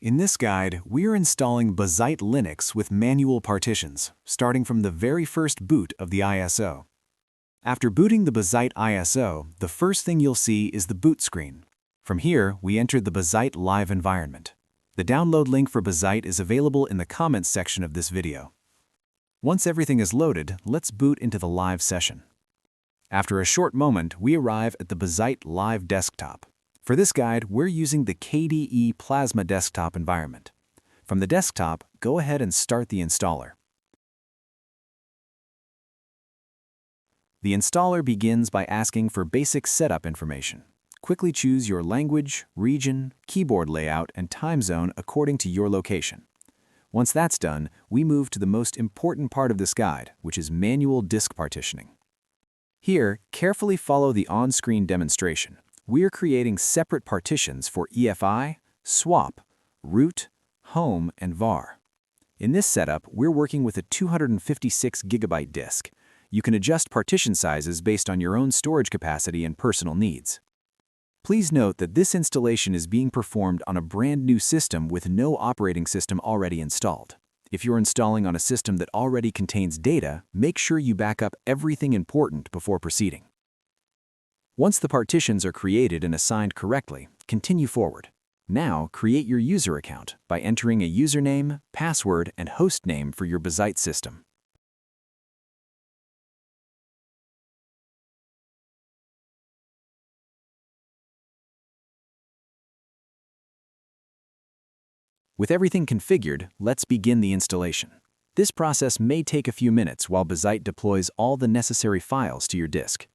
In this guide, we're installing Bazzite Linux with manual partitions, starting from the very first boot of the ISO. After booting the Bazzite ISO, the first thing you'll see is the boot screen. From here, we entered the Bazzite live environment. The download link for Bazzite is available in the comments section of this video. Once everything is loaded, let's boot into the live session. After a short moment, we arrive at the Bazzite live desktop. For this guide, we're using the KDE Plasma desktop environment. From the desktop, go ahead and start the installer. The installer begins by asking for basic setup information. Quickly choose your language, region, keyboard layout, and time zone according to your location. Once that's done, we move to the most important part of this guide, which is manual disk partitioning. Here, carefully follow the on-screen demonstration. We're creating separate partitions for EFI, swap, root, home, and var. In this setup, we're working with a 256 GB disk. You can adjust partition sizes based on your own storage capacity and personal needs. Please note that this installation is being performed on a brand new system with no operating system already installed. If you're installing on a system that already contains data, make sure you back up everything important before proceeding. Once the partitions are created and assigned correctly, continue forward. Now, create your user account by entering a username, password, and host name for your Bazzite system. With everything configured, let's begin the installation. This process may take a few minutes while Bazzite deploys all the necessary files to your disk.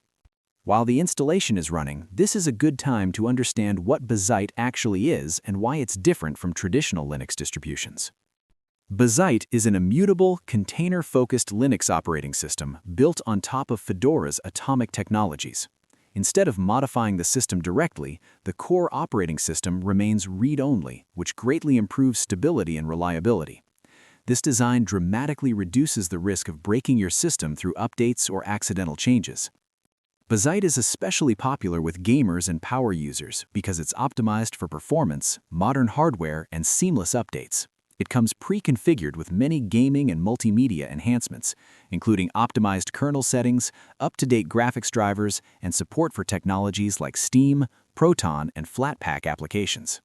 While the installation is running, this is a good time to understand what Bazzite actually is and why it's different from traditional Linux distributions. Bazzite is an immutable, container-focused Linux operating system built on top of Fedora's Atomic technologies. Instead of modifying the system directly, the core operating system remains read-only, which greatly improves stability and reliability. This design dramatically reduces the risk of breaking your system through updates or accidental changes. Bazzite is especially popular with gamers and power users because it's optimized for performance, modern hardware, and seamless updates. It comes pre-configured with many gaming and multimedia enhancements, including optimized kernel settings, up-to-date graphics drivers, and support for technologies like Steam, Proton, and Flatpak applications.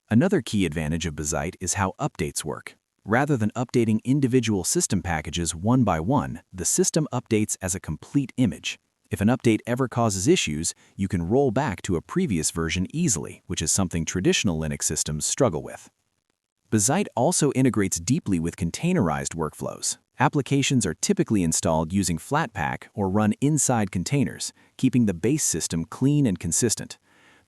Another key advantage of Bazzite is how updates work. Rather than updating individual system packages one by one, the system updates as a complete image. If an update ever causes issues, you can roll back to a previous version easily, which is something traditional Linux systems struggle with. Bazzite also integrates deeply with containerized workflows. Applications are typically installed using Flatpak or run inside containers, keeping the base system clean and consistent.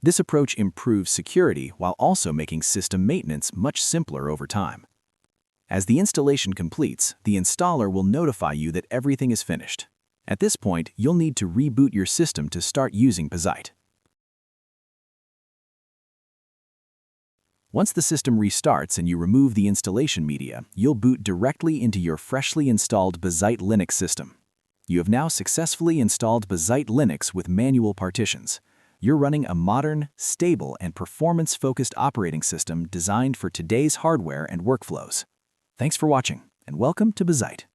This approach improves security while also making system maintenance much simpler over time. As the installation completes, the installer will notify you that everything is finished. At this point, you'll need to reboot your system to start using Bazzite. Once the system restarts and you remove the installation media, you'll boot directly into your freshly installed Bazzite Linux system. You have now successfully installed Bazzite Linux with manual partitions. You're running a modern, stable, and performance-focused operating system designed for today's hardware and workflows. Thanks for watching, and welcome to Bazzite.